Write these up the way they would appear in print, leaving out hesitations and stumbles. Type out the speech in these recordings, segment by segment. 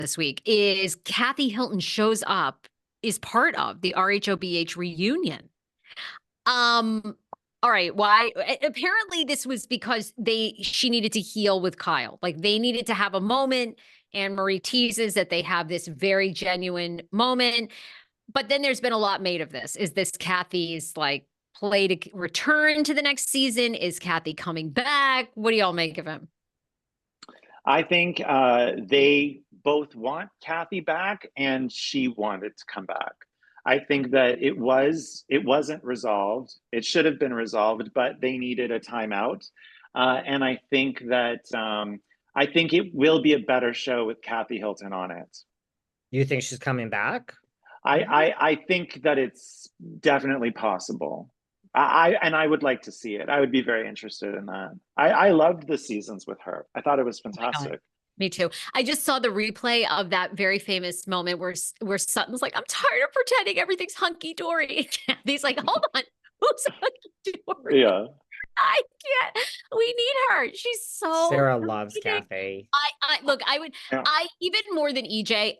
this week is Kathy Hilton shows up, is part of the RHOBH reunion. All right, why? Apparently this was because she needed to heal with Kyle. Like they needed to have a moment, and Marie teases that they have this very genuine moment. But then there's been a lot made of this. Is this Kathy's like play to return to the next season? Is Kathy coming back? What do y'all make of him? I think they both want Kathy back, and she wanted to come back. I think that it wasn't resolved. It should have been resolved, but they needed a timeout. And I think that I think it will be a better show with Kathy Hilton on it. You think she's coming back? I think that it's definitely possible. I would like to see it. I would be very interested in that. I loved the seasons with her. I thought it was fantastic. Me too. I just saw the replay of that very famous moment where Sutton's like, I'm tired of pretending everything's hunky-dory. He's like, hold on, who's hunky-dory? Yeah. I can't. We need her. She's so Sarah loves Kathy. I even more than EJ,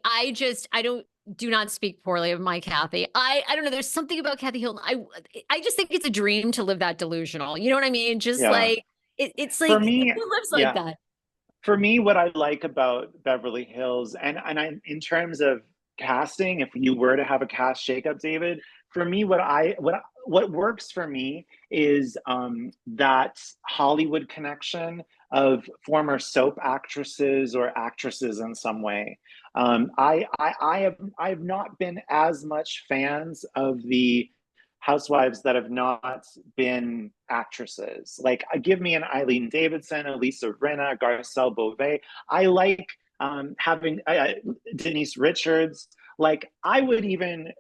do not speak poorly of my Kathy. I don't know. There's something about Kathy Hilton. I just think it's a dream to live that delusional. You know what I mean? Just like it's like, for me, who lives like that? For me, what I like about Beverly Hills, and in terms of casting, if you were to have a cast shakeup, David, for me, what works for me is that Hollywood connection of former soap actresses or actresses in some way. I have not been as much fans of the housewives that have not been actresses. Like, give me an Eileen Davidson, Elisa Rinna, Garcelle Beauvais. I like having Denise Richards. Like, I would even,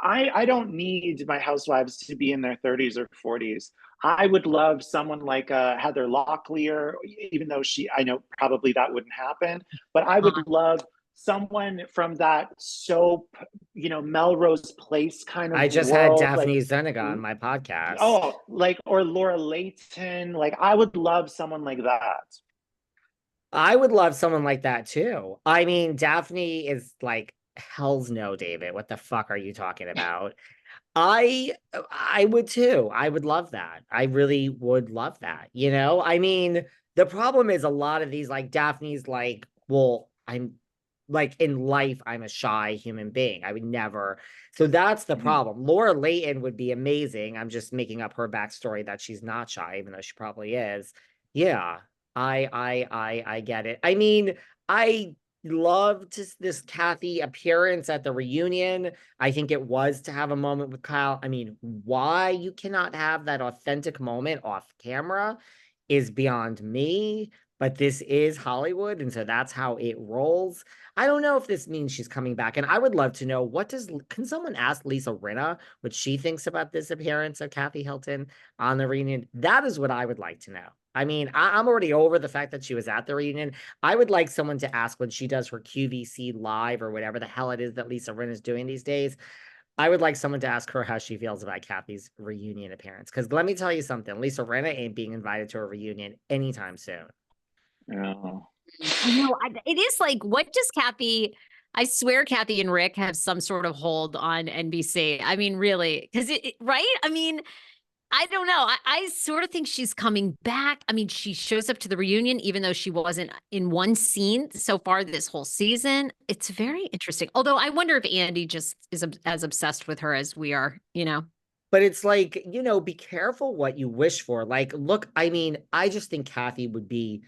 I don't need my housewives to be in their 30s or 40s. I would love someone like Heather Locklear, even though I know probably that wouldn't happen, but I would love someone from that soap, Melrose Place kind of. I just world, had Daphne Zuniga on my podcast. Oh, or Laura Layton. Like, I would love someone like that. I would love someone like that too. I mean, Daphne is like, hell's no, David. What the fuck are you talking about? I would too. I would love that. I really would love that. I mean, the problem is a lot of these, like Daphne's like, well, I'm like in life, I'm a shy human being. I would never. So that's the problem. Laura Layton would be amazing. I'm just making up her backstory that she's not shy, even though she probably is. Yeah, I get it. I mean, I loved this Kathy appearance at the reunion. I think it was to have a moment with Kyle. I mean, why you cannot have that authentic moment off camera is beyond me. But this is Hollywood, and so that's how it rolls. I don't know if this means she's coming back, and I would love to know, can someone ask Lisa Rinna what she thinks about this appearance of Kathy Hilton on the reunion? That is what I would like to know. I mean, I'm already over the fact that she was at the reunion. I would like someone to ask when she does her QVC live or whatever the hell it is that Lisa Rinna is doing these days. I would like someone to ask her how she feels about Kathy's reunion appearance. Because let me tell you something, Lisa Rinna ain't being invited to a reunion anytime soon. No. I know. It is like, what does Kathy, I swear Kathy and Rick have some sort of hold on NBC. I mean, really, because right? I mean, I don't know. I sort of think she's coming back. I mean, she shows up to the reunion, even though she wasn't in one scene so far this whole season. It's very interesting. Although I wonder if Andy just is as obsessed with her as we are, But it's like, be careful what you wish for. Like, look, I mean, I just think Kathy would be,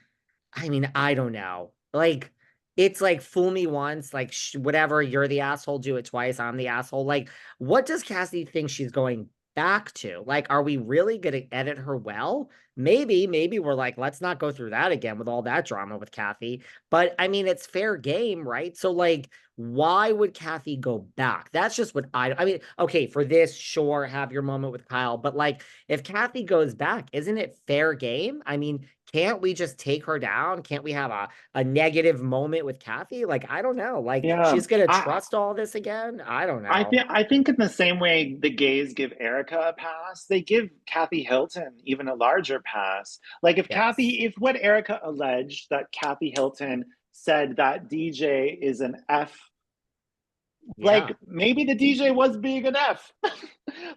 I mean, I don't know. Like, it's like, fool me once, like, whatever, you're the asshole, do it twice, I'm the asshole. Like, what does Kathy think she's going back to? Like, are we really going to edit her well? Maybe we're like, let's not go through that again with all that drama with Kathy. But I mean, it's fair game, right? So like, why would Kathy go back? That's just what I mean, okay, for this, sure, have your moment with Kyle. But like, if Kathy goes back, isn't it fair game? I mean, can't we just take her down? Can't we have a negative moment with Kathy? Like, I don't know. Like, she's going to trust all this again? I don't know. I think in the same way the gays give Erica a pass, they give Kathy Hilton even a larger pass. Like, if what Erica alleged, that Kathy Hilton said that DJ is an F. Yeah. Like, maybe the DJ was being an F.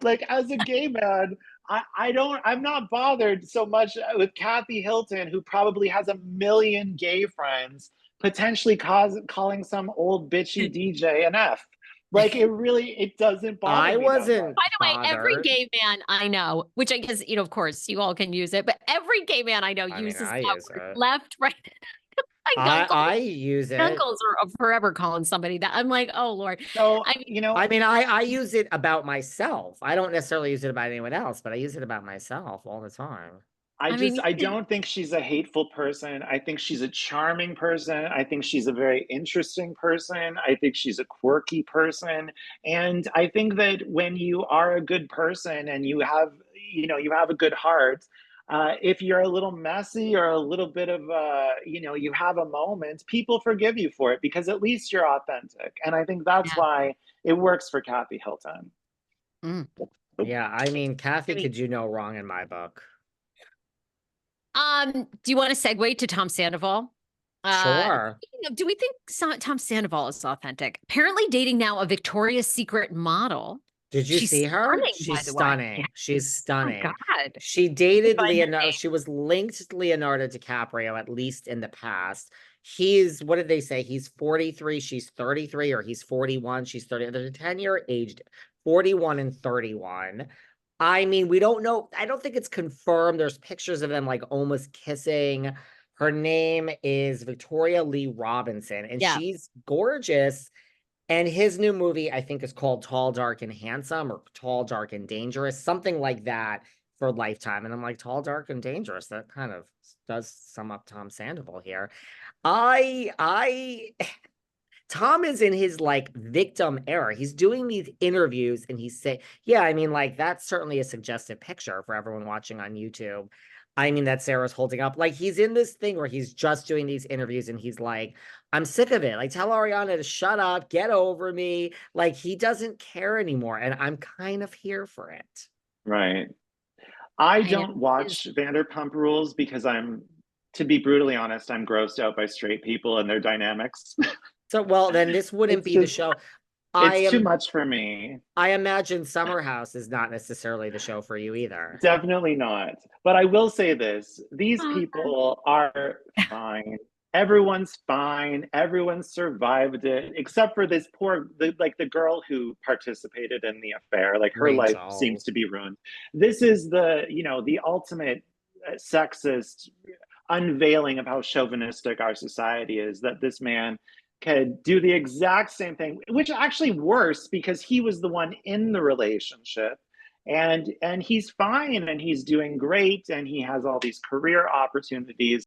Like, as a gay man, I'm not bothered so much with Kathy Hilton, who probably has a million gay friends, potentially calling some old bitchy DJ an F. Like, it doesn't bother I me wasn't By the way, every bothered. gay man I know, which I guess, of course, you all can use it, but every gay man I know I mean, uses I that use word. it. Left, right. I use My it. uncles are forever calling somebody that. I'm like, oh Lord. So, I mean, I use it about myself. I don't necessarily use it about anyone else, but I use it about myself all the time. I don't think she's a hateful person. I think she's a charming person. I think she's a very interesting person. I think she's a quirky person. And I think that when you are a good person and you have a good heart, if you're a little messy or a little bit of, you have a moment, people forgive you for it because at least you're authentic. And I think that's yeah. why it works for Kathy Hilton. Mm. Yeah, I mean, Kathy I mean- could do no wrong in my book. Do you want to segue to Tom Sandoval? Sure. Do we think Tom Sandoval is authentic? Apparently dating now a Victoria's Secret model. Did you She's see her? stunning, She's by the way. stunning. Yeah. She's Oh stunning. God. She dated Find her Leonardo. name. She was linked to Leonardo DiCaprio, at least in the past. What did they say? He's 43, she's 33, or he's 41, she's 30. There's a 10-year age, 41 and 31. I mean, we don't know. I don't think it's confirmed. There's pictures of them like almost kissing. Her name is Victoria Lee Robinson, and Yeah. she's gorgeous. And his new movie, I think, is called Tall, Dark, and Handsome, or Tall, Dark, and Dangerous, something like that for Lifetime. And I'm like, Tall, Dark, and Dangerous. That kind of does sum up Tom Sandoval here. Tom is in his like victim era. He's doing these interviews and he's saying, yeah, I mean, like that's certainly a suggestive picture for everyone watching on YouTube. I mean, that Sarah's holding up. Like he's in this thing where he's just doing these interviews and he's like, I'm sick of it. Like tell Ariana to shut up, get over me. Like he doesn't care anymore. And I'm kind of here for it. Right. I don't watch Vanderpump Rules because to be brutally honest, I'm grossed out by straight people and their dynamics. So, well, then this wouldn't be the show. It's too much for me. I imagine Summer House is not necessarily the show for you either. Definitely not. But I will say this, these people are fine. Everyone's fine. Everyone survived it, except for this the girl who participated in the affair. Like her life seems to be ruined. This is the ultimate sexist unveiling of how chauvinistic our society is, that this man could do the exact same thing, which actually worse because he was the one in the relationship, and he's fine and he's doing great and he has all these career opportunities.